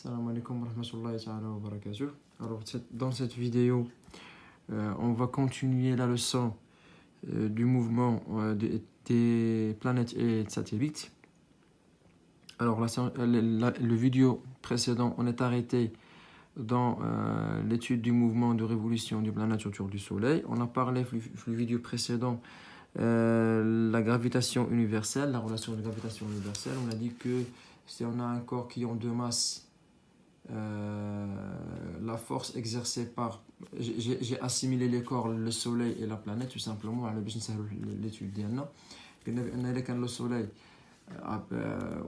Salam alaikum wa rahmatullahi ta'ala wa barakatuh. Alors, dans cette vidéo, on va continuer la leçon du mouvement des planètes et des satellites. Alors, le vidéo précédent, on est arrêté dans l'étude du mouvement de révolution des planètes autour du Soleil. On a parlé, le vidéo précédent, la gravitation universelle, la relation de gravitation universelle. On a dit que si on a un corps qui a deux masses, la force exercée par... J'ai assimilé les corps, le soleil et la planète, tout simplement. على باش نسهلوا l'étude ديالنا. قلنا بأن إذا كان le soleil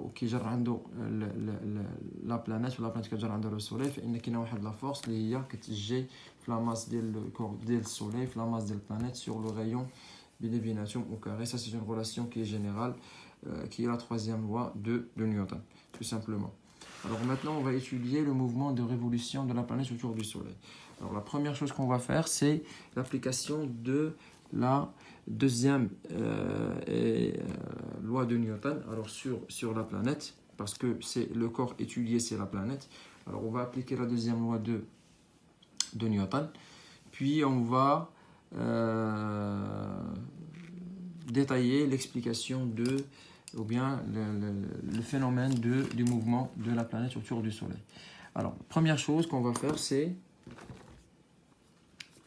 وكيجر عنده لا بلانيت ولا بلانيت كتجر عندها لو سوليي، فإن كاينه واحد لا فورس اللي هي كتجي في لا ماس ديال الكور ديال السوليي في لا ماس ديال البلانيت sur le rayon بيناتهم au carré. Ça, c'est une relation qui est générale, qui est la troisième loi de Newton, tout simplement. Alors maintenant, on va étudier le mouvement de révolution de la planète autour du Soleil. Alors la première chose qu'on va faire, c'est l'application de la deuxième loi de Newton, alors sur la planète, parce que c'est le corps étudié, c'est la planète. Alors on va appliquer la deuxième loi de Newton, puis on va détailler l'explication ou bien le phénomène du mouvement de la planète autour du Soleil. Alors, première chose qu'on va faire, c'est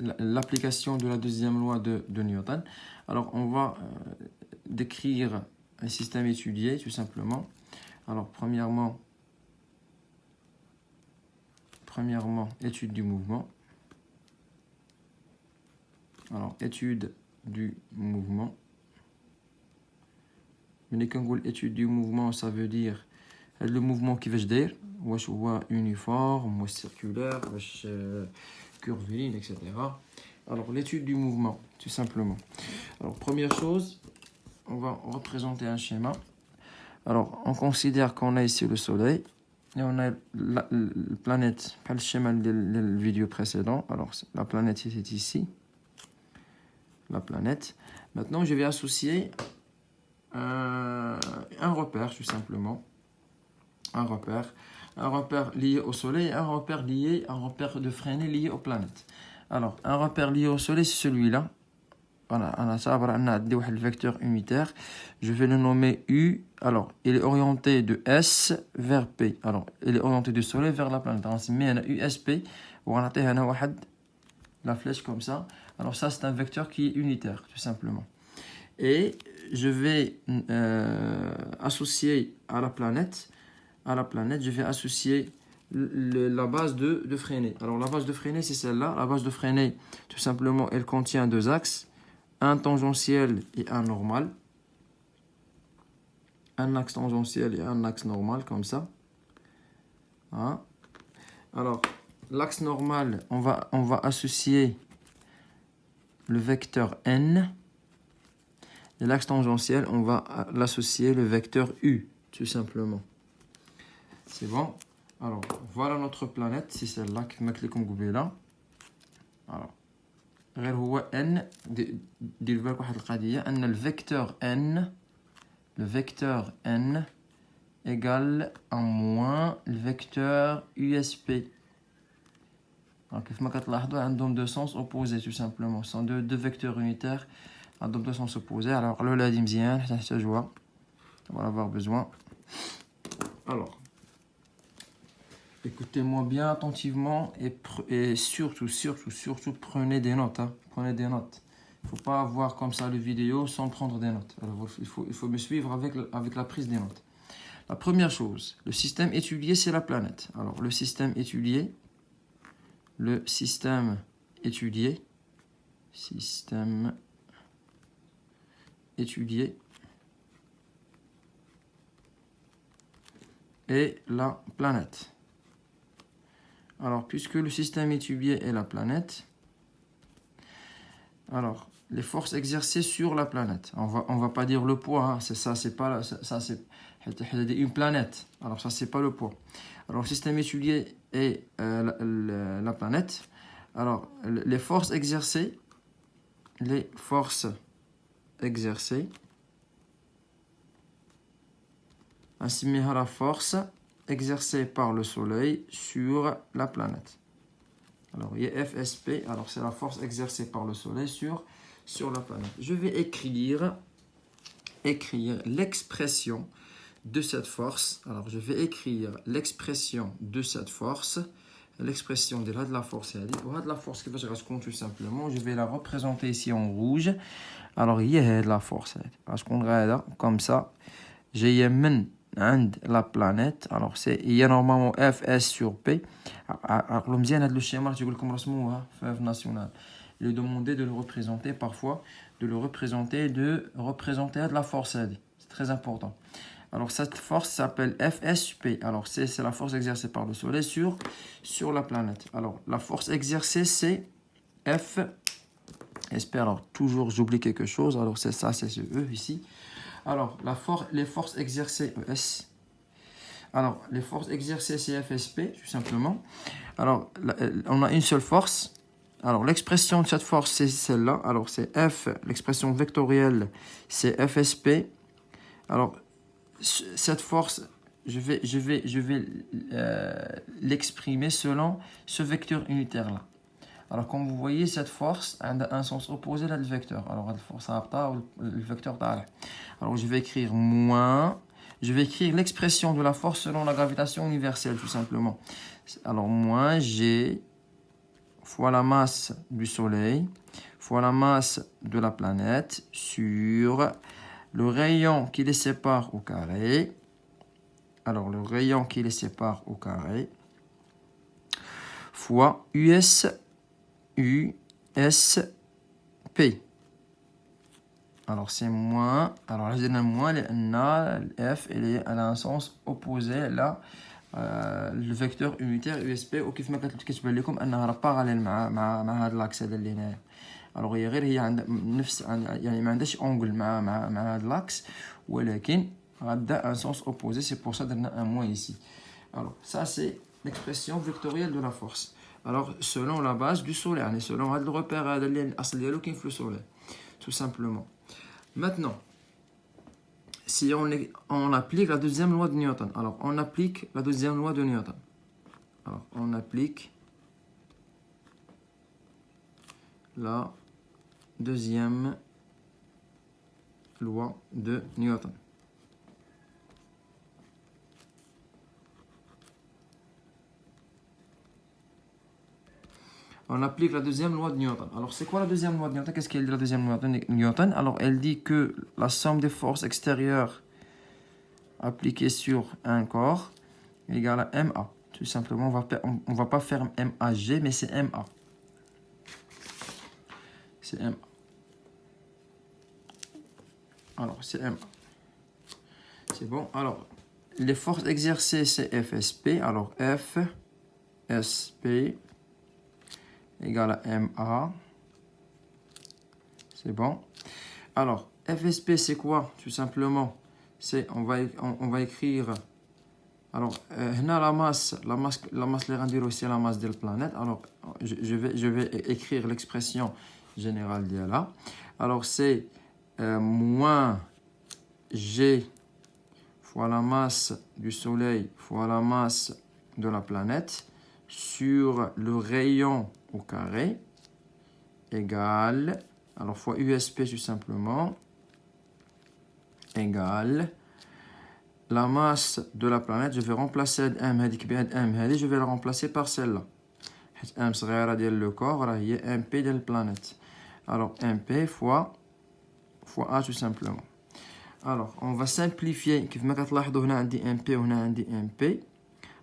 l'application de la deuxième loi de Newton. Alors, on va décrire un système étudié, tout simplement. Alors, premièrement, étude du mouvement. Alors, étude du mouvement. Mais quand on dit étude du mouvement, ça veut dire le mouvement qui va se dire, soit uniforme, soit circulaire, soit curviligne, etc. Alors, l'étude du mouvement, tout simplement. Alors, première chose, on va représenter un schéma. Alors, on considère qu'on a ici le Soleil et on a la planète, pas le schéma de la vidéo précédente. Alors, la planète est ici. La planète. Maintenant, je vais associer un repère, tout simplement. Un repère lié au Soleil et un repère de freiné lié aux planètes. Alors, un repère lié au Soleil, c'est celui-là. Voilà, on a le vecteur unitaire. Je vais le nommer U. Alors, il est orienté de S vers P. Alors, il est orienté du Soleil vers la planète. On se met un USP. On a la flèche comme ça. Alors, ça, c'est un vecteur qui est unitaire, tout simplement. Et je vais associer à la planète, je vais associer la base de Freinet. Alors la base de Freinet, c'est celle-là. La base de Freinet, tout simplement, elle contient deux axes, un tangentiel et un normal. Un axe tangentiel et un axe normal, comme ça. Hein? Alors, l'axe normal, on va associer le vecteur n. Et l'axe tangentiel, on va l'associer le vecteur u, tout simplement. C'est bon. Alors, voilà notre planète, c'est celle-là qui m'a cliqué comme là. Alors, غير هو n دير بالك واحد القضية أن le vecteur n égale à moins le vecteur USP. Alors, كيف ما كتلاحظوا عندهم deux sens opposés, tout simplement. Ce sont deux vecteurs unitaires à deux sens opposés. Alors, le ladi مزيان حتى نحتاجوها. On va avoir besoin. Alors, écoutez-moi bien attentivement et surtout prenez des notes. Hein. Prenez des notes. Il ne faut pas avoir comme ça le vidéo sans prendre des notes. Alors, il faut me suivre avec la prise des notes. La première chose, le système étudié, c'est la planète. Alors, le système étudié et la planète. Alors, puisque le système étudié est la planète, alors, les forces exercées sur la planète. On va pas dire le poids, hein. C'est pas ça, c'est une planète. Alors, ça, c'est pas le poids. Alors, le système étudié est la planète. Alors, les forces exercées, ainsi la force exercée par le soleil sur la planète. Alors, il y a FSP, alors c'est la force exercée par le soleil sur la planète. Je vais écrire l'expression de cette force. Alors, je vais écrire l'expression de cette force. L'expression de la force, de la force qui va se raconter tout simplement. Je vais la représenter ici en rouge. Alors, il y a de la force. Parce qu'on regarde comme ça. J'ai la planète. Alors, il y a normalement Fs sur P. Alors, le schéma, je vais le national. Il est demandé de le représenter parfois, de représenter de la force. C'est très important. Alors, cette force s'appelle FSP. Alors, c'est la force exercée par le Soleil sur la planète. Alors, la force exercée, c'est F. Alors, toujours, j'oublie quelque chose. Alors, c'est ça, c'est ce E ici. Alors, les forces exercées, ES. Alors, les forces exercées, c'est FSP, tout simplement. Alors, on a une seule force. Alors, l'expression de cette force, c'est celle-là. Alors, c'est F, l'expression vectorielle, c'est FSP. Alors, cette force, je vais l'exprimer selon ce vecteur unitaire-là. Alors, comme vous voyez, cette force a un sens opposé à le vecteur. Alors, la force à le vecteur d'A. Alors, je vais écrire moins. Je vais écrire l'expression de la force selon la gravitation universelle, tout simplement. Alors, moins G fois la masse du Soleil fois la masse de la planète sur le rayon qui les sépare au carré. Alors, le rayon qui les sépare au carré fois USP. Alors, c'est moins. Alors, là, je donne moins. F, elle a un sens opposé. Là, le vecteur unitaire USP. وكيف ما كتبان لكم انها راه parallèle مع هذا الاكس هذا اللي هنايا. alors هي عندها نفس يعني ما عندهاش اونغل مع هذا الاكس ولكن غادا un sens opposé. C'est pour ça درنا un moins ici. Alors, ça c'est l'expression vectorielle de la force. Alors, selon la base du soleil, يعني selon هذا الرepère هذا اللي الاصل ديالو كاين في le soleil. Tout simplement. Maintenant, si on applique la deuxième loi de Newton. Alors, on applique la deuxième loi de Newton. Alors, on applique la deuxième loi de Newton. On applique la deuxième loi de Newton. Alors, c'est quoi la deuxième loi de Newton? Qu'est-ce qu'elle dit la deuxième loi de Newton? Alors, elle dit que la somme des forces extérieures appliquées sur un corps est égale à MA. Tout simplement, on va pas faire MAG, mais c'est MA. C'est MA. Alors, c'est MA. C'est bon. Alors, les forces exercées, c'est FSP. Alors, FSP égale à MA. C'est bon. Alors, FSP, c'est quoi? Tout simplement, c'est, on va écrire. Alors, la masse, les rendirons aussi la masse de la planète. Alors, je vais écrire l'expression générale de là. Alors, c'est moins G fois la masse du Soleil fois la masse de la planète sur le rayon au carré égale, alors fois USP tout simplement, égale la masse de la planète. Je vais remplacer M, je vais la remplacer par celle-là. M صغيرة ديال le corps هي MP de la planète. Alors MP fois A tout simplement. Alors on va simplifier. كيف ما كتلاحظوا هنا عندي MP وهنا عندي MP.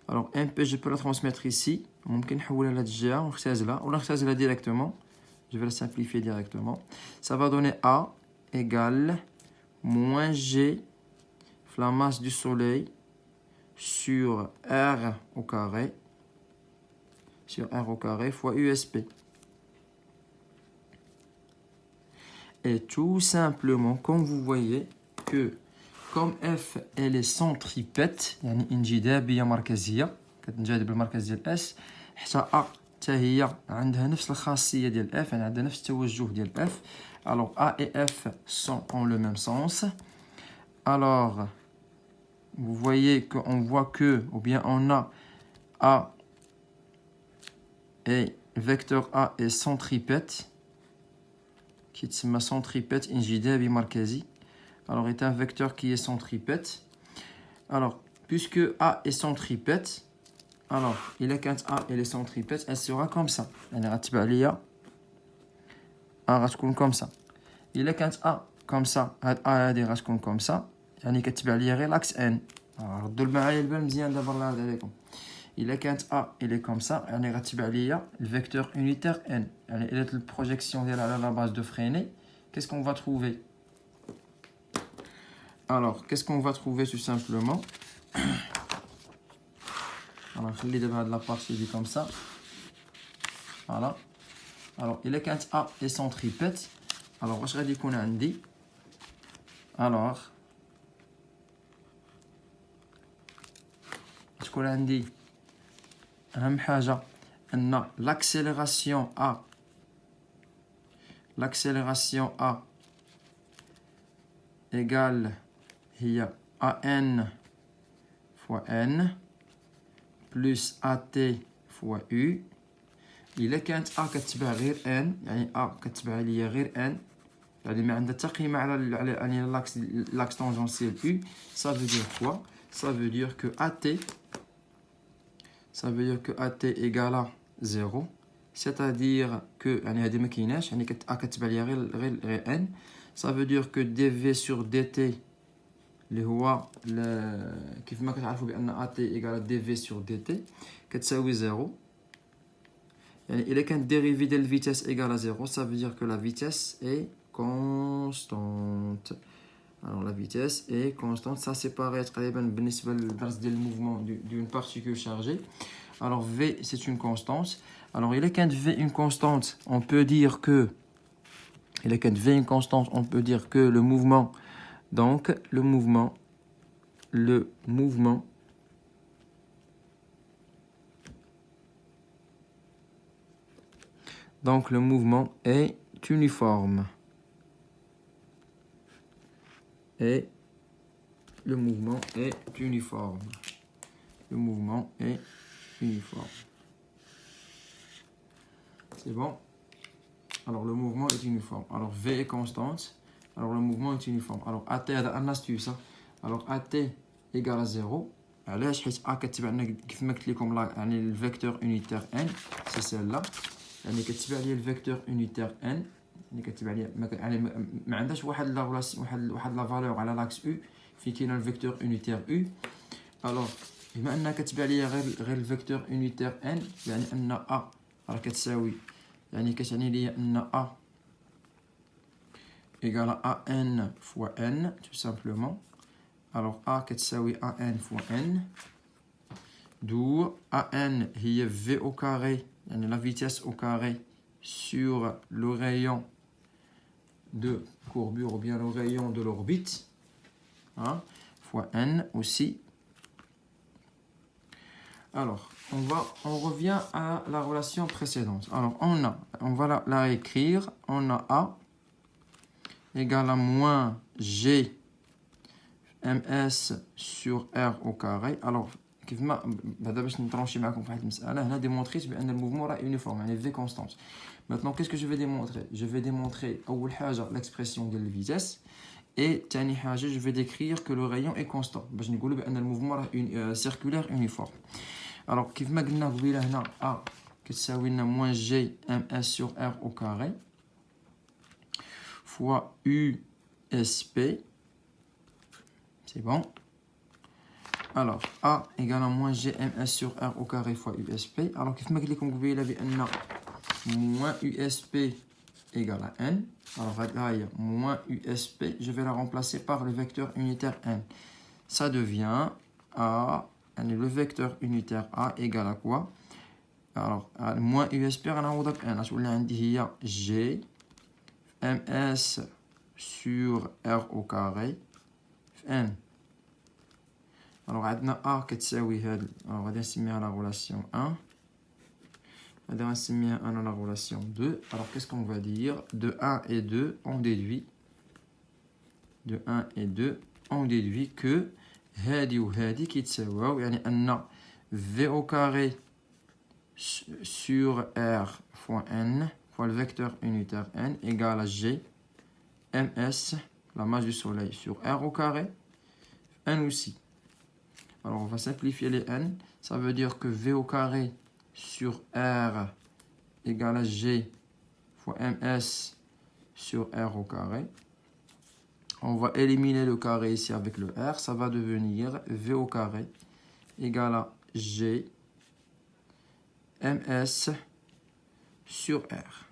Alors MP je peux la transmettre ici. ممكن نحولها لهاد الجهة ونختزلها ولا نختزلها directement. Je vais la simplifier directement. Ça va donner A égale moins G la masse du Soleil sur R au carré fois USP. Et tout simplement, comme vous voyez, que comme F elle est centripète, يعني انجذابية مركزية كتنجذب المركز ديال S، حتى A حتى هي عندها نفس الخاصية ديال F، يعني عندها نفس التوجه ديال F. Alors A et F ont le même sens. Alors vous voyez qu'on voit que, ou bien on a A et vecteur A est centripète, qui est centripète انجذابي مركزي. Alors, est un vecteur qui est centripète. Alors, puisque A est centripète, alors, il est quand A est centripète, elle sera comme ça. Elle est comme ça. Il est quand A comme ça, A est comme ça. يعني كتبع ليا غير l'axe N. Alors, ردوا معايا البال مزيان دابا الله يرضي عليكم. Il est quand A, il est comme ça. يعني غتبع ليا le vecteur unitaire N. يعني il est la projection ديالها على la base de Freinet. Qu'est-ce qu'on va trouver? Alors, qu'est-ce qu'on va trouver tout simplement? Alors, je vais de la partie comme ça. Voilà. Alors, il est quand A est centripète. Alors, je vais dire qu'on a un D. Alors, je vais dire أهم حاجة أن l'accélération A égale هي AN fois N plus AT fois U. إلا كانت A كتبع غير N يعني A كتبع ليا غير N يعني ما عندها حتى قيمة على l'axe tangentiel U. Ça veut dire quoi? Ça veut dire que AT égale à 0. C'est-à-dire que يعني هذه ما كايناش يعني A كتبع ليا غير N. Ça veut dire que dv sur dt اللي هو كيف ما كتعرفوا بأن AT égale dv sur dt كتساوي 0. يعني إلا كانت dérivée de la vitesse égale à 0, ça veut dire que la vitesse est constante. Alors la vitesse est constante. Ça c'est pareil بالنسبة للدرس ديال الموفمون d'une particule chargée. Alors V c'est une constante. Alors إلا كانت V une constante, on peut dire que le mouvement, donc le mouvement est uniforme. Et le mouvement est uniforme. C'est bon? Alors le mouvement est uniforme. Alors V est constante. Alors le mouvement est uniforme. Alors AT هذا une astuce. Alors AT égale à 0. علاش حيت A كتبع لنا كيف ما قلت لكم يعني الفيكتور unitaire N c'est celle-là. يعني كتبع لي الفيكتور unitaire N يعني كتبع لي يعني ما عندهاش واحد لا ريلاسيون واحد لا فالور على لاكس U في كاين الفيكتور unitaire U. alors بما انها كتبع لي غير الفيكتور unitaire N يعني ان A راه كتساوي يعني كتعني لي ان A égale à AN fois N tout simplement. Alors A كتساوي AN fois N d'où AN هي V au carré يعني la vitesse au carré sur le rayon de courbure ou bien le rayon de l'orbite hein, fois N aussi. Alors on revient à la relation précédente. Alors on va la écrire. On a A égale à moins G ms sur R au carré. Alors كيف ما بعدا باش نترونشي معكم في واحد المساله هنا ديمونطريت بان الموفمون راه يونيفورم يعني في كونستانت. Maintenant qu'est-ce que je vais démontrer? Je vais démontrer اول حاجه l'expression ديال الفيتاس et ثاني حاجه je vais décrire que le rayon est constant باش نقولوا بان الموفمون راه circulaire uniforme. Alors كيف ما قلنا قبيله هنا A كتساوي لنا moins G ms sur R au carré fois USP. C'est bon. Alors, A égale à moins GMS sur R au carré fois USP. Alors, كيف ما قلت لكم قبيله بأن moins USP égale à N. Alors, là, il y a moins USP. Je vais la remplacer par le vecteur unitaire N. Ça devient A. Le vecteur unitaire A égale à quoi? Alors, moins USP, on a N. Il y a G MS sur R au carré N. Alors, on a A كتساوي هاد. Alors, غادي نسميها la relation 1. غادي نسميها أنا la relation 2. Alors, qu'est-ce qu'on va dire? De 1 et 2, on déduit. De 1 et 2, on déduit que هادي وهادي كيتساواو يعني أن V au carré sur R fois N fois le vecteur unitaire N égale à G ms, la masse du soleil, sur R au carré, N aussi. Alors on va simplifier les N, ça veut dire que V au carré sur R égale à G fois ms sur R au carré. On va éliminer le carré ici avec le R, ça va devenir V au carré égale à G ms sur R.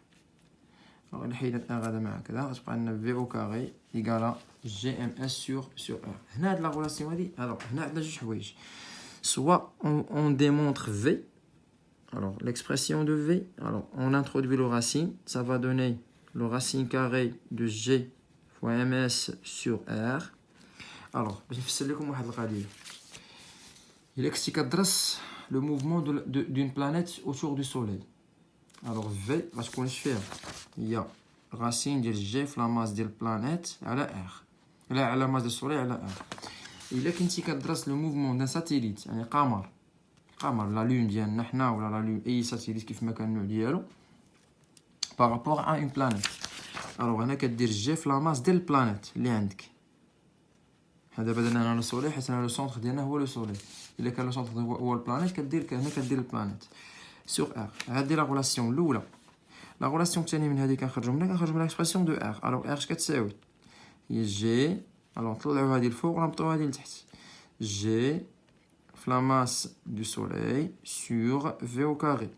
Alors نحيد R هذا مع كذا غتبقى عندنا V au carré égale à GMS sur R. هنا هاد la relation هادي alors هنا عندنا جوج حوايج. Soit on démontre V, alors l'expression de V, alors on introduit le racine, ça va donner le racine carré de G fois ms sur R. Alors باش نفسر لكم واحد القضيه. إلا كنتي كدرس le mouvement d'une planète autour du soleil. Alors V غتكون اش فيها؟ هي racine ديال G في la masse ديال planète على R. لا على masse ديال السوليل على R. إلا كنتي كدرس le mouvement d'un satellite يعني قمر لا لون ديالنا حنا ولا لا لون أي ساتيليت كيف ما كان النوع ديالو par rapport à une planète. Alors هنا كدير G في la masse ديال البلانيت اللي عندك. دابا درنا هنا لو سوليل حيت هنا لو سونتر ديالنا هو لو سوليل. إلا كان لو سونتر هو البلانيت كدير هنا كدير البلانيت sur R. هذه لا غولاسيون الاولى. لا غولاسيون الثانيه من هذه كنخرجوا منها اكسبرسيون دو R. الوغ R اش كتساوي؟ هي جي الوغ نطلعوا هذه الفوق ونهبطوا هذه لتحت. جي في لا ماس دو سوليل sur V au carré.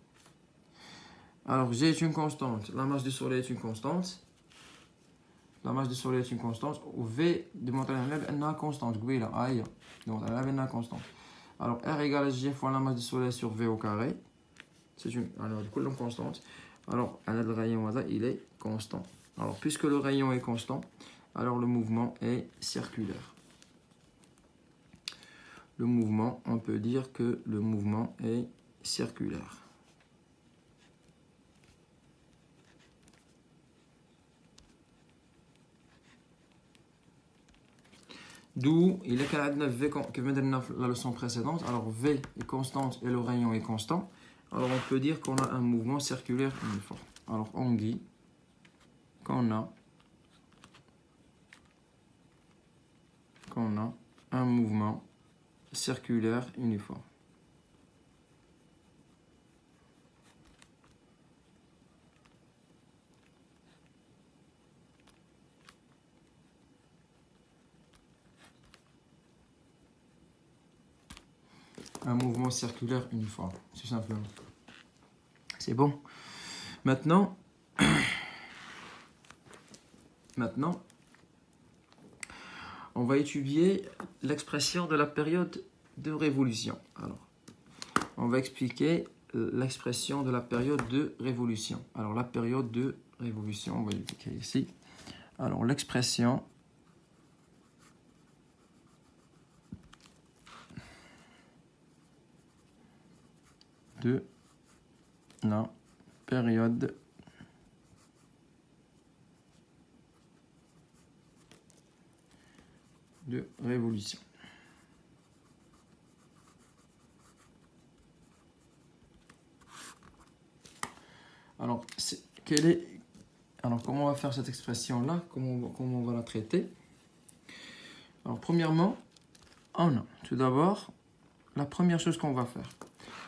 Alors G est une constante, la masse du soleil est une constante. La masse du soleil est une constante. Ou V démontre une constante. Oui, là, aïe. Donc, elle a une constante. Alors, R égale à G fois la masse du soleil sur V au carré. C'est une. Alors, du coup, une constante. Alors, le rayon, il est constant. Alors, puisque le rayon est constant, alors le mouvement est circulaire. Le mouvement, on peut dire que le mouvement est circulaire. D'où il est qu'à V que vient la leçon précédente. Alors V est constante et le rayon est constant. Alors on peut dire qu'on a un mouvement circulaire uniforme. Alors on dit qu'on a un mouvement circulaire uniforme. Un mouvement circulaire uniforme, tout simplement. C'est bon. Maintenant, on va étudier l'expression de la période de révolution. Alors, on va expliquer l'expression de la période de révolution. Alors, la période de révolution, on va l'écrire ici. Alors, l'expression de la période de révolution. Alors, comment on va faire cette expression-là? Comment on va la traiter? Alors, premièrement, tout d'abord, la première chose qu'on va faire.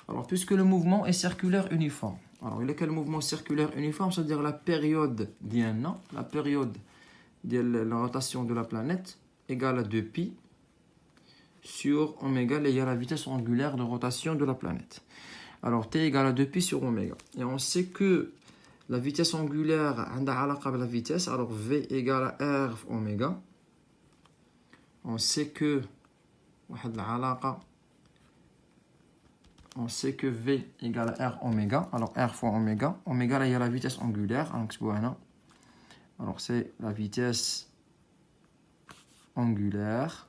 Alors, puisque le mouvement est circulaire uniforme. Alors, il est quel mouvement circulaire uniforme? C'est-à-dire la période d'un an, la période de la rotation de la planète égale à 2π sur oméga, il y a la vitesse angulaire de rotation de la planète. Alors, t égale à 2π sur oméga. Et on sait que la vitesse angulaire a la vitesse. Alors, v égale à r oméga. On sait que V égale à R oméga. Alors, R fois oméga. Oméga, là, il y a la vitesse angulaire. Alors, c'est la vitesse angulaire.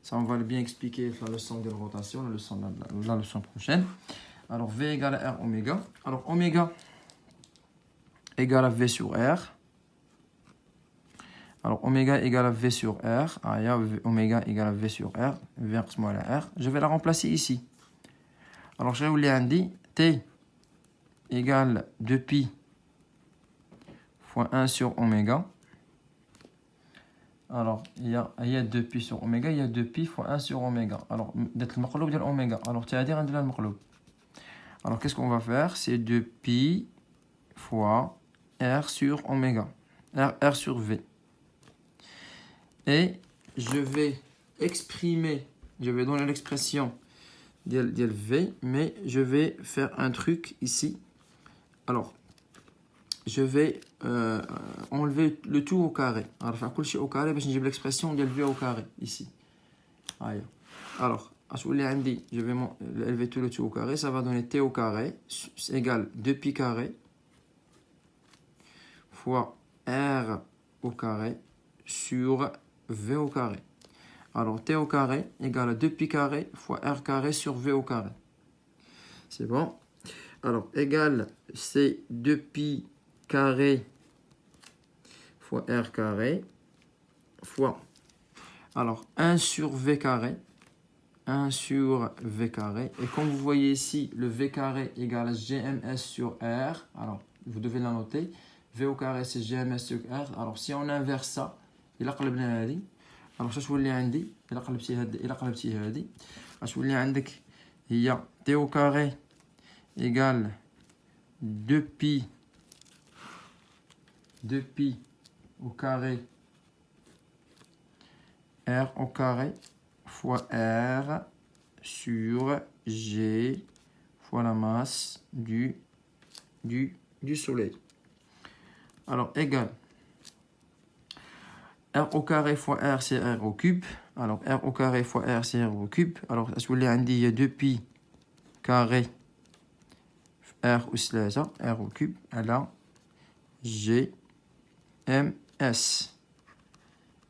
Ça, on va le bien expliquer la leçon de la rotation, la leçon prochaine. Alors, V égale à R oméga. Alors, oméga égale à V sur R. Alors, oméga égale à V sur R. Ah, il y a oméga égale à V sur R. V moi la R. Je vais la remplacer ici. Alors, je vais vous dire, T égale 2pi fois 1 sur oméga. Alors, il y a 2pi sur oméga, il y a 2pi fois 1 sur oméga. Alors, d'être le maqloub de l'oméga. Alors, tu vas dire un de le maqloub. Alors, qu'est-ce qu'on va faire? C'est 2pi fois R sur oméga. R sur V. Et je vais donner l'expression de V, mais je vais faire un truc ici. Alors, je vais enlever le tout au carré. Alors, je vais faire tout au carré, parce que j'ai l'expression de V au carré, ici. Alors, je vais élever tout le tout au carré, ça va donner T au carré, égale 2pi carré, fois R au carré, sur V au carré. Alors, T au carré égale à 2pi carré fois R carré sur V au carré. C'est bon? Alors, égal, c'est 2pi carré fois R carré fois, alors, 1 sur V carré. 1 sur V carré. Et comme vous voyez ici, le V carré égale à GMS sur R. Alors, vous devez la noter. V au carré, c'est GMS sur R. Alors, si on inverse ça, il a قلبنا هذه. Alors, ça تولي عندي إلا قلبتي هذه غتولي عندك هي T au carré égale 2pi au carré R au carré fois R sur G fois la masse du Soleil. Alors, égal. R au carré fois R, c'est R au cube. Alors, R au carré fois R, c'est R au cube. Alors, il y a 2pi carré R ou ثلاثة, R au cube. Alors, G, M, S.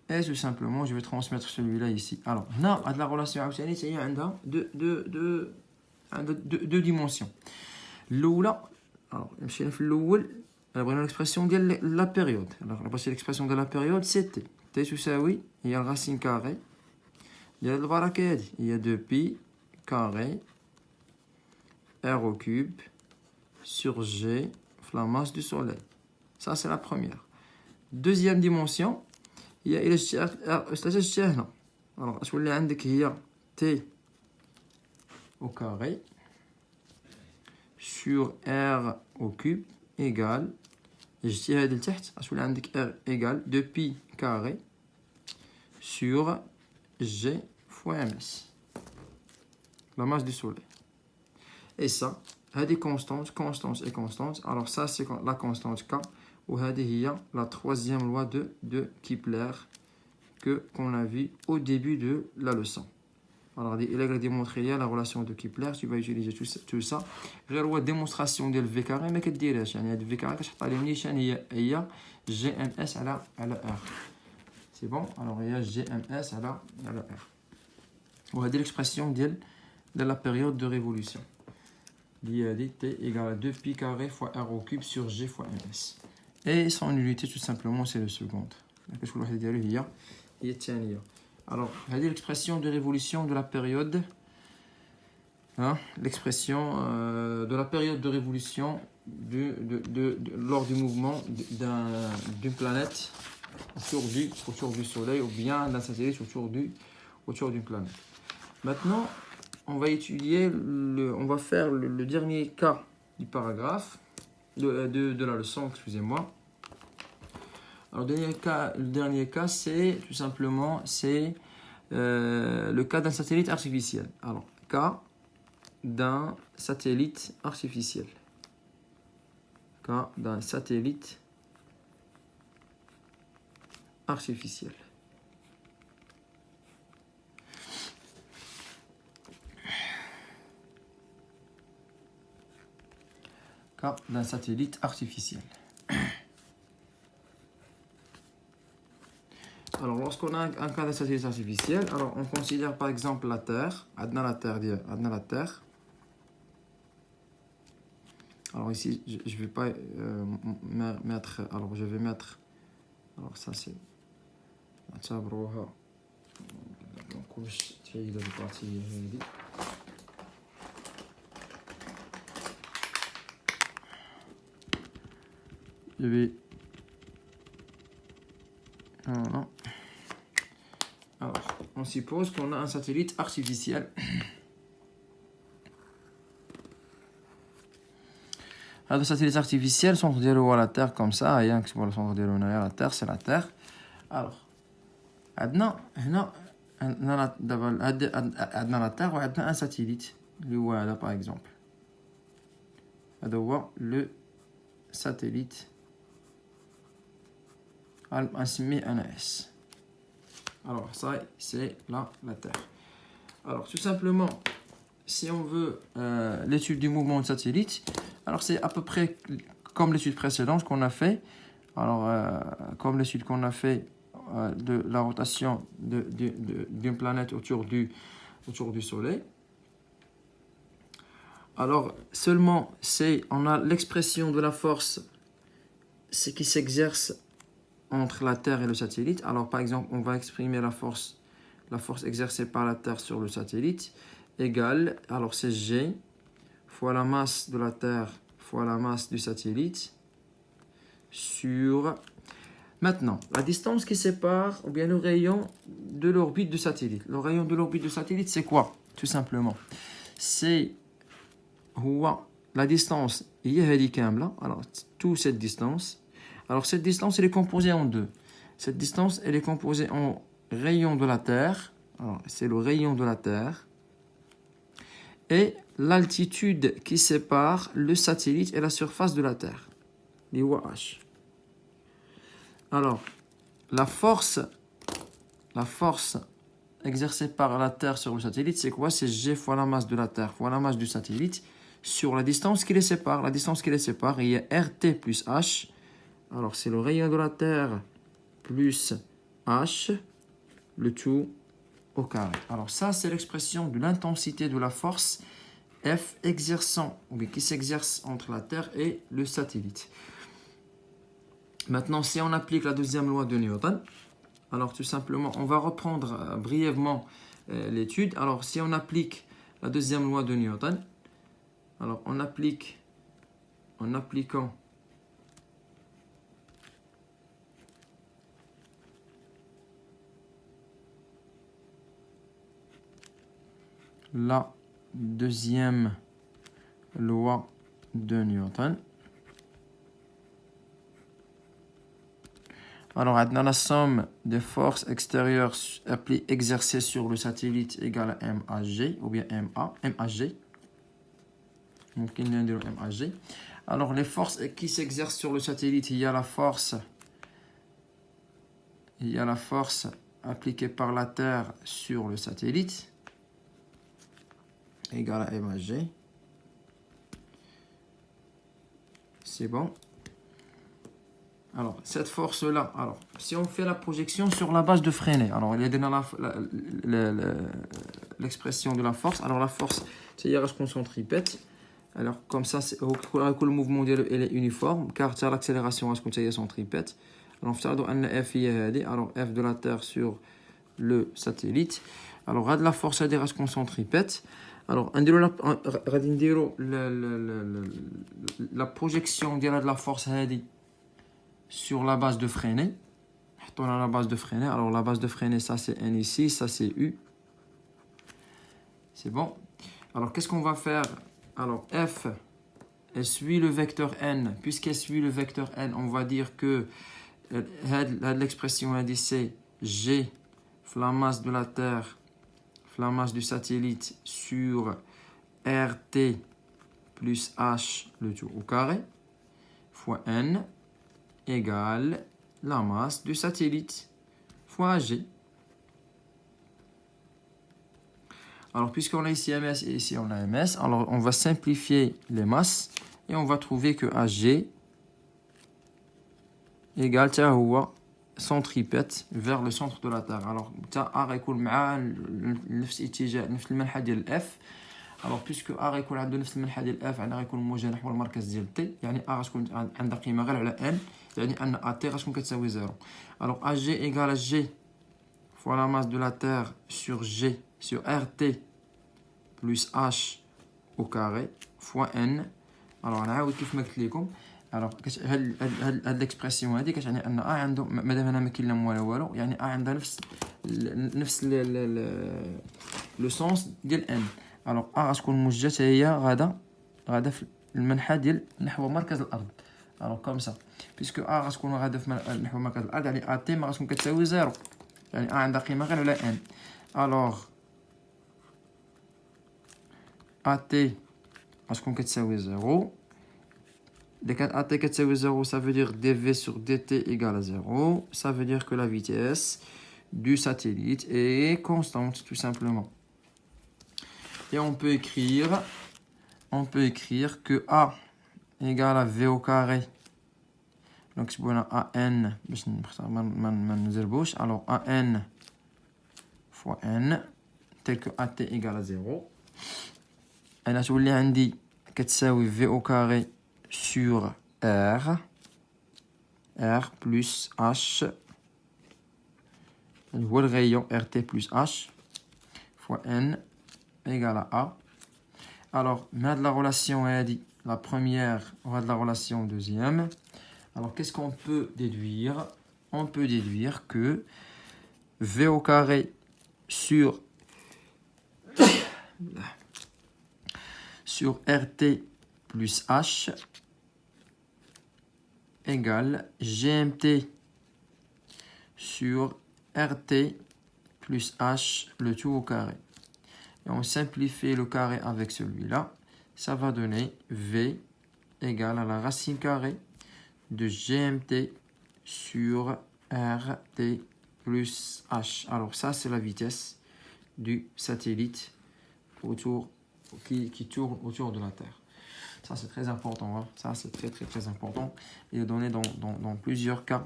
Et tout simplement, je vais transmettre celui-là ici. Alors, là, la relation c'est deux dimensions. L'oula, alors, on a l'expression de la période. Alors, l'expression de la période, c'était T sous ça, oui, il y a la racine carrée. Il y a le barakad, il y a 2pi carré R au cube sur G, la masse du soleil. Ça, c'est la première. Deuxième dimension, il y a alors, il y a T au carré sur R au cube égale, R égale 2pi carré sur G fois ms, la masse du soleil. Et ça, il y a des constantes et constantes. Alors ça, c'est la constante K, ou il y a la troisième loi de Kepler qu'on a vu au début de la leçon. Alors, il a démontré la relation de Kepler, tu vas utiliser tout ça. غير هو démonstration ديال V carré ما كديرهاش، يعني هاد V carré كتحط عليه نيشان هي GMS على R. C'est bon? Alors, il y a GMS على R. وهذه l'expression de la période de révolution. T égale à 2pi carré fois R au cube sur G fois ms. Et son unité, tout simplement, c'est le seconde. Qu'est-ce que je vais dire? Alors, l'expression de révolution de la période, l'expression de la période de révolution lors du mouvement d'une planète autour du Soleil, ou bien d'un satellite autour d'une planète. Maintenant, on va faire le dernier cas du paragraphe, de la leçon, excusez-moi. Alors, le dernier cas, c'est tout simplement le cas d'un satellite artificiel. Alors, cas d'un satellite artificiel. Cas d'un satellite artificiel. Cas d'un satellite artificiel. Alors, lorsqu'on a un cas de satellite artificiel, alors on considère par exemple la Terre. La Terre. Alors ici, je vais pas mettre. Alors, je vais mettre. Alors, ça c'est نعتبروها دونك باش تفيدوا البارتيه هذه. Voilà. Alors, on suppose qu'on a un satellite artificiel. هذا satellite artificiel, centre ديالو هو la Terre comme ça, rien que le centre ديالو هنايا la Terre, c'est la Terre. Alors, عندنا هنا دابا عندنا la Terre وعندنا un satellite اللي هو هذا par exemple. هذا هو le satellite. نسميه NS. Alors ça c'est la Terre. Alors tout simplement, si on veut l'étude du mouvement de satellite, alors c'est à peu près comme l'étude précédente qu'on a fait. Alors comme l'étude qu'on a fait de la rotation d'une planète autour du Soleil. Alors seulement on a l'expression de la force qui s'exerce entre la Terre et le satellite. Alors par exemple, on va exprimer la force exercée par la Terre sur le satellite égale, alors c'est G fois la masse de la Terre fois la masse du satellite sur... Maintenant, la distance qui sépare ou bien le rayon de l'orbite du satellite. Le rayon de l'orbite du satellite, c'est quoi? Tout simplement, c'est la distance, alors toute cette distance. Alors cette distance, elle est composée en deux. Cette distance, elle est composée en rayon de la Terre. Alors c'est le rayon de la Terre. Et l'altitude qui sépare le satellite et la surface de la Terre. H. Alors, la force exercée par la Terre sur le satellite, c'est quoi? C'est G fois la masse de la Terre fois la masse du satellite sur la distance qui les sépare. La distance qui les sépare, il y a RT plus H. Alors, c'est le rayon de la Terre plus H, le tout au carré. Alors, ça, c'est l'expression de l'intensité de la force F qui s'exerce entre la Terre et le satellite. Maintenant, si on applique la deuxième loi de Newton, alors tout simplement, on va reprendre brièvement l'étude. Alors, si on applique la deuxième loi de Newton, alors en appliquant la deuxième loi de Newton. Alors, on a la somme des forces extérieures exercées sur le satellite égale à MAG ou bien MAG. MAG. Alors, les forces qui s'exercent sur le satellite, il y a la force appliquée par la Terre sur le satellite égale à MAG. C'est bon. Alors, cette force-là, alors, si on fait la projection sur la base de Freinet, alors il y a dans l'expression de la force. Alors, la force, c'est la réaction centripète. Alors, comme ça, le mouvement est uniforme, car c'est l'accélération est centripète. Alors, on a F, alors F de la Terre sur le satellite. Alors, on a de la force à des réactions centripète. Alors, on la projection de la force sur la base de Freinet. On a la base de Freinet. Alors, la base de Freinet, ça c'est N ici, ça c'est U. C'est bon. Alors, qu'est-ce qu'on va faire? Alors, F, elle suit le vecteur N. Puisqu'elle suit le vecteur N, on va dire que l'expression indiquée G, la masse de la Terre, la masse du satellite sur RT plus H, le tout au carré, fois N, égale la masse du satellite fois AG. Alors, puisqu'on a ici MS et ici on a MS, alors on va simplifier les masses et on va trouver que AG égale centripète vers le centre de la Terre. Alors, F. Alors, puisque A غيكون عنده نفس المنحى ديال F، عندنا غيكون موجه نحو المركز ديال T، يعني A غتكون عندها قيمة غير على N، يعني أن AT غتكون كتساوي 0. Alors, AG égale G fois la masse de la Terre sur G, sur RT, plus H au carré, fois N. Alors, on a vu كيف ما قلت لكم. Alors, هاد l'expression هادي كتعني أن A عنده مادام هنا ما كاين لا والو يعني A عندها نفس لو سونس ديال N. Alors, A غتكون موجهة حتى هي غادا في المنحى ديال نحو مركز الأرض. Alors, comme ça. Puisque A غتكون غادا في نحو مركز الأرض يعني AT ما غتكون كتساوي زيرو. يعني A عندها قيمة غير على N. Alors, AT غتكون كتساوي زيرو. Dès que AT est 0, ça veut dire dV sur dt égale à 0. Ça veut dire que la vitesse du satellite est constante, tout simplement. Et on peut écrire que A égale à V au carré. Donc, si on a AN, alors AN fois N, tel que AT égale à 0. Et là, on a dit que V au carré sur R plus H, le rayon RT plus H fois N égale à A. Alors, on a de la relation, la première, on a de la relation deuxième. Alors, qu'est-ce qu'on peut déduire? On peut déduire que V au carré sur RT plus H égale GMT sur RT plus H, le tout au carré. Et on simplifie le carré avec celui-là. Ça va donner V égale à la racine carrée de GMT sur RT plus H. Alors ça, c'est la vitesse du satellite qui tourne autour de la Terre. Ça, c'est très important. Hein. Ça, c'est très important. Il est donné dans plusieurs cas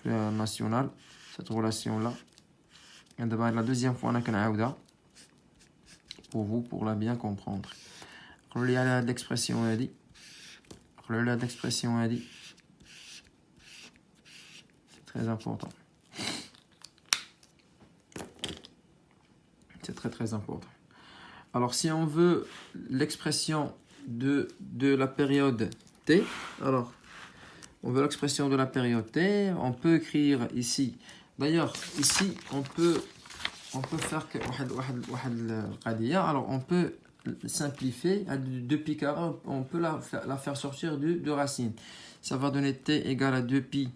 nationaux, cette relation-là. Et d'abord, la deuxième fois, on a qu'un pour la bien comprendre. Il y a l'expression dit. C'est très important. C'est très important. Alors, si on veut l'expression de la période T, alors, on veut l'expression de la période T, on peut écrire ici. D'ailleurs, ici, on peut faire que alors, on peut simplifier de pi carré, on peut la faire sortir de racine. Ça va donner T égale à 2pi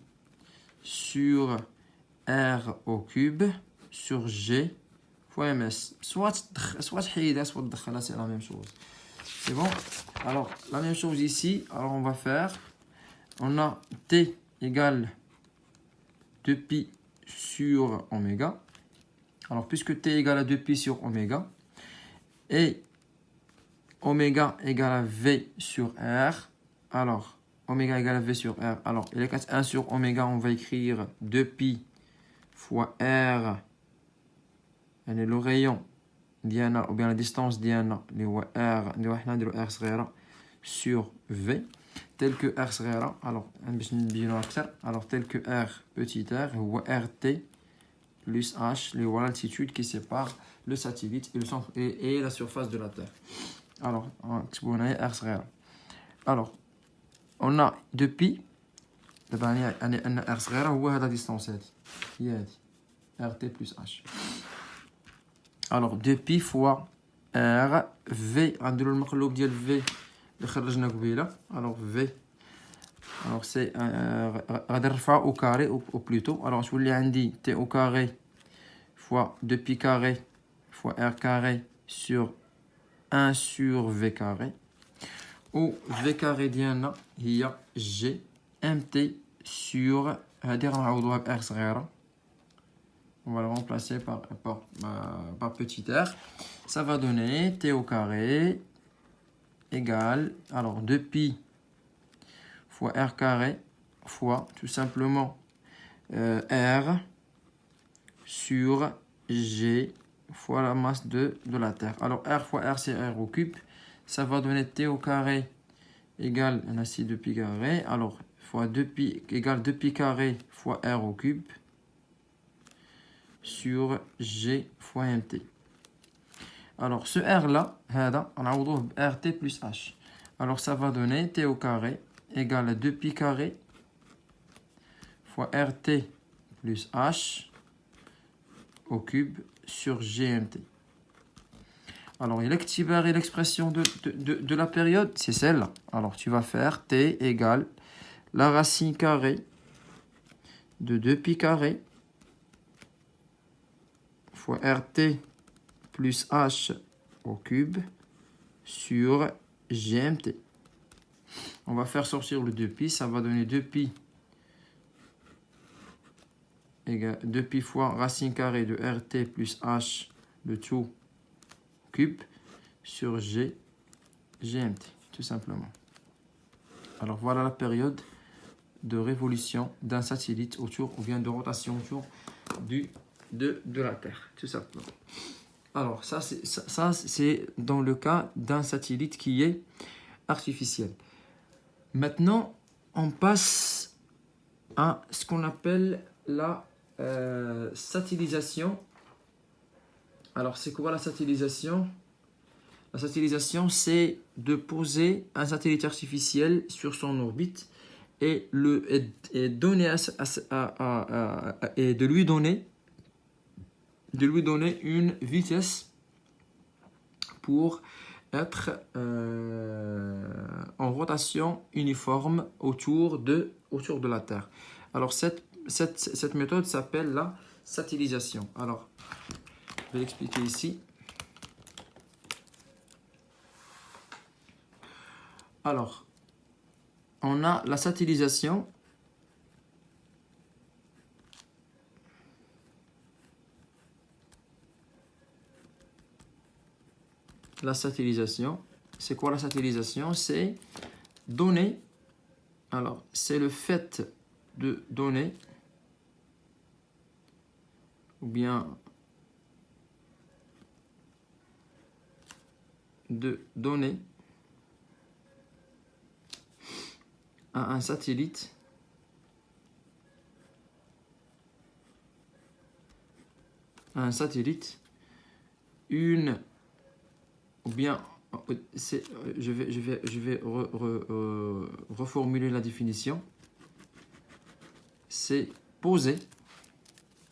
sur R au cube sur G fois ms. Soit c'est la même chose. C'est bon? Alors, la même chose ici. Alors, on va faire. On a T égale 2pi sur oméga. Alors, puisque T égale à 2pi sur oméga, et oméga égale à V sur R, alors, oméga égale à V sur R, alors, il est 1 sur oméga, on va écrire 2pi fois R, le rayon ديالنا ou bien la distance ديالنا اللي هو R اللي هو حنا نديرو R صغيرة sur V tel que R صغيرة alors باش نبينو أكثر alors tel que R petit r هو RT plus H اللي هو l'altitude qui sépare le satellite et le centre et la surface de la Terre. Alors نكتبو هنايا R صغيرة. Alors on a depuis دابا يعني أن R صغيرة هو هذا distance هادي هي هادي RT plus H. Alors 2pi fois R V غنديرو المقلوب ديال V اللي خرجنا قبيله. Alors V alors c'est غادي نرفعو au carré au plutôt. Alors تولي عندي T au carré fois 2pi carré fois R carré sur 1 sur V carré ou V carré ديالنا هي G MT sur هادي غنعوضوها ب R صغيرة. On va le remplacer par petit r. Ça va donner T au carré égale, alors 2pi fois R carré fois tout simplement R sur G fois la masse de la Terre. Alors R fois R, c'est R au cube. Ça va donner T au carré égale, on a ici 2pi carré. Alors fois 2pi égale 2pi carré fois R au cube sur G fois MT. Alors, ce R-là, on a RT plus H. Alors, ça va donner T au carré égale à 2pi carré fois RT plus H au cube sur GMT. Alors, l'expression de la période, c'est celle-là. Alors, tu vas faire T égale la racine carrée de 2pi carré fois RT plus H au cube sur GMT. On va faire sortir le 2pi, ça va donner 2pi égale 2pi fois racine carrée de RT plus H, le tout cube, sur GMT, tout simplement. Alors voilà la période de révolution d'un satellite autour, ou bien de rotation autour de la Terre, tout simplement. Alors ça c'est dans le cas d'un satellite qui est artificiel. Maintenant, on passe à ce qu'on appelle la satellisation. Alors, c'est quoi la satellisation? La satellisation, c'est de poser un satellite artificiel sur son orbite et de lui donner une vitesse pour être en rotation uniforme autour de la Terre. Alors, cette méthode s'appelle la satellisation. Alors, je vais l'expliquer ici. Alors, on a la satellisation. La satellisation, c'est quoi la satellisation? C'est donner. Alors, c'est le fait de donner, ou bien de donner à un satellite une, ou bien je vais reformuler la définition. C'est poser,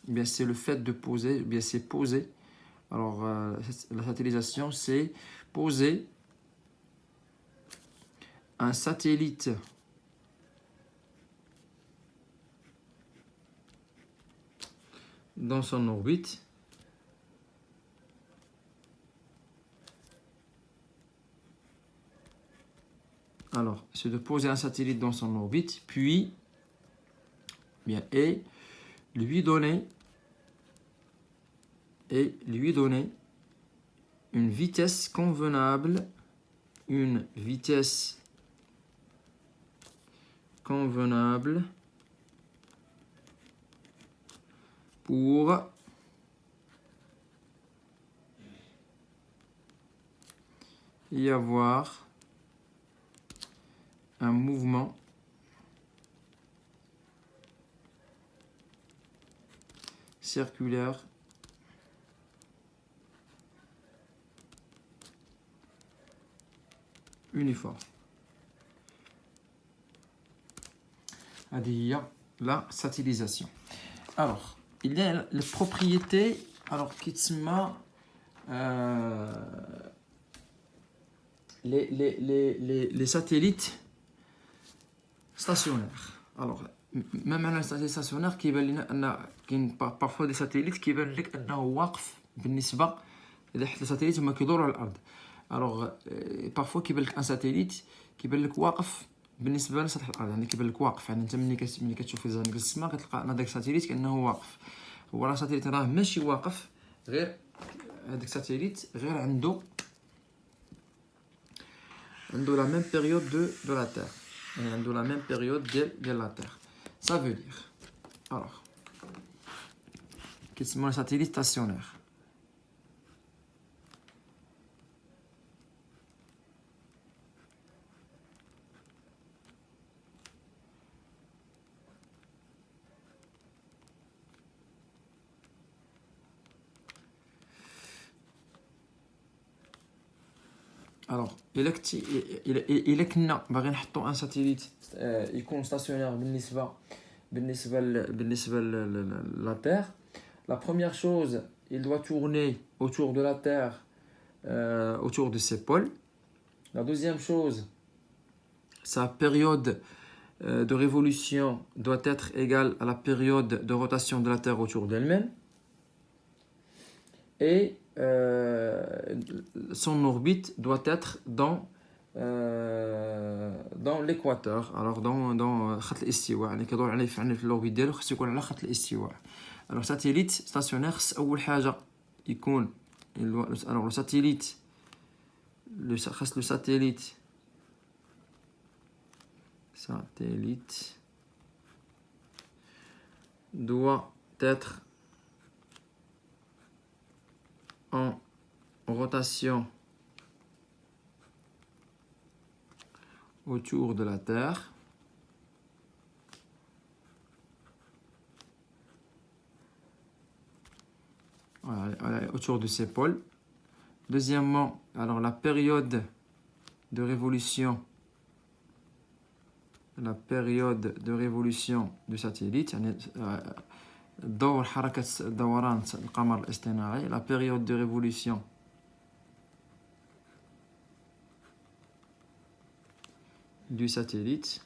ou bien c'est le fait de poser, ou bien c'est poser. Alors la satellisation, c'est poser un satellite dans son orbite Alors, c'est de poser un satellite dans son orbite, puis, bien, et lui donner une vitesse convenable, pour y avoir un mouvement circulaire uniforme. هذه هي la satellisation. Alors, il y a les propriétés qui تسمى les satellites stationnaires. Alors, même un satellite stationnaire qui parfois des satellites qui veulent لك انه واقف بالنسبه اذا حتى الساتليت هما كيدوروا على الارض. Alors parfois كيبان لك ان ساتليت كيبان لك واقف بالنسبه لسطح الارض، يعني كيبان لك واقف، يعني انت ملي كتشوف في زانك السماء كتلقى ان داك الساتليت كانه واقف. هو راه الساتليت راه ماشي واقف، غير هذاك الساتليت غير عنده la même période de la Terre. De la même période de la Terre. Ça veut dire, alors, qu'est-ce que c'est un satellite stationnaire? الوغ الا كنا باغي نحطو ان ساتيليت يكون ستاسيونير بالنسبه لا تير. La première chose, il doit tourner autour de la Terre, autour de ses pôles. La deuxième chose, sa période de révolution doit être égale à la période de rotation de la Terre autour d'elle-même. Et son orbite doit être dans l'équateur. Alors dans خط الاستواء يعني كيدور عليه في l'orbite ديالو خصو يكون على خط الاستواء. Alors satellite stationnaire خص أول حاجة يكون alors le satellite خص le satellite doit être en rotation autour de la Terre. Voilà, autour de ses pôles. Deuxièmement, alors la période de révolution du satellite يعني دور حركة دوران القمر الاصطناعي. La période de révolution du satellite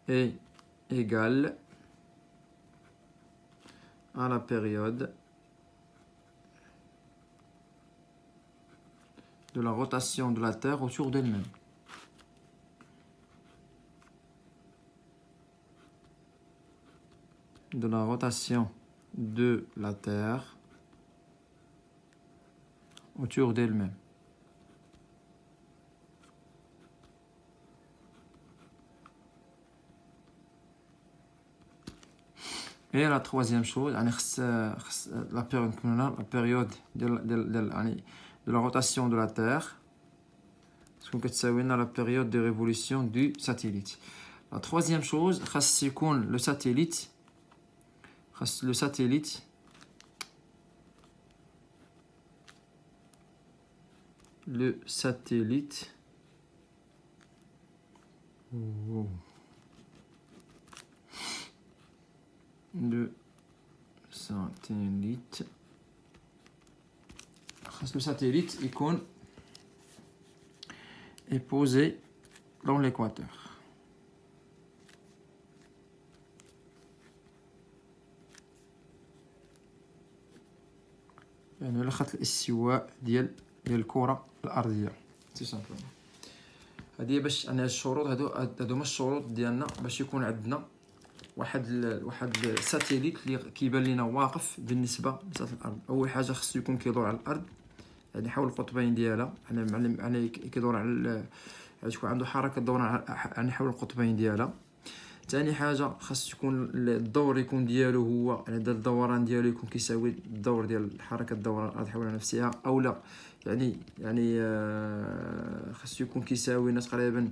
est égale à la période de la rotation de la Terre autour d'elle-même. De la rotation de la Terre autour d'elle-même. Et la troisième chose, la période de la rotation de la Terre, la période de révolution du satellite. La troisième chose, le satellite est posé dans l'équateur. يعني على خط الاستواء ديال الكرة الأرضية سي سامبلومون. هذه باش يعني الشروط هادو هما الشروط ديالنا باش يكون عندنا واحد الساتيليت اللي كيبان لينا واقف بالنسبه لسطح الارض. اول حاجه خصو يكون كيدور على الارض يعني حول القطبين ديالها يعني كيدور على تكون عنده حركه دوران يعني حول القطبين ديالها. ثاني حاجه خاص تكون الدور يكون ديالو هو يعني الدوران ديالو يكون كيساوي الدور ديال حركه دوران الارض حول نفسها او لا يعني خاص يكون كيساوي تقريبا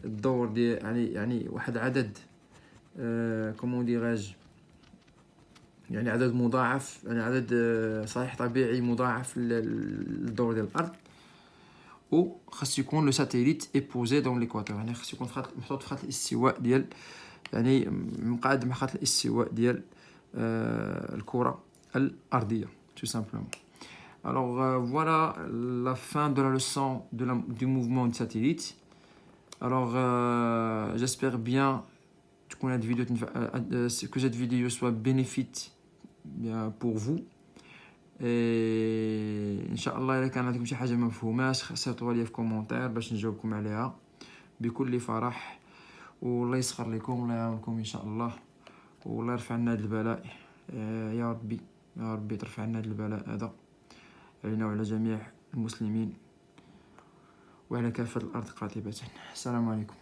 الدور ديال يعني واحد عدد كومون ديراج يعني عدد مضاعف يعني عدد صحيح طبيعي مضاعف للدور ديال الارض. و خاص يكون لو ساتيليت اي بوزي دون ليكواتور يعني خاص يكون محطوط في خط الاستواء ديال يعني مقعد مع خط الاستواء ديال الكرة الأرضية tout simplement. Alors voilà la fin de la leçon du mouvement du satellite. Alors j'espère bien que cette vidéo soit bénéfique pour vous. ان شاء الله اذا كان عندكم شي حاجه ما مفهوماش صيفطوها لي في كومونتير باش نجاوبكم عليها بكل فرح. والله يسخر لكم والله يعاونكم ان شاء الله والله يرفع لنا هذا البلاء يا ربي ترفع لنا هذا البلاء هذا علينا وعلى جميع المسلمين وعلى كافة الارض قاطبة. السلام عليكم.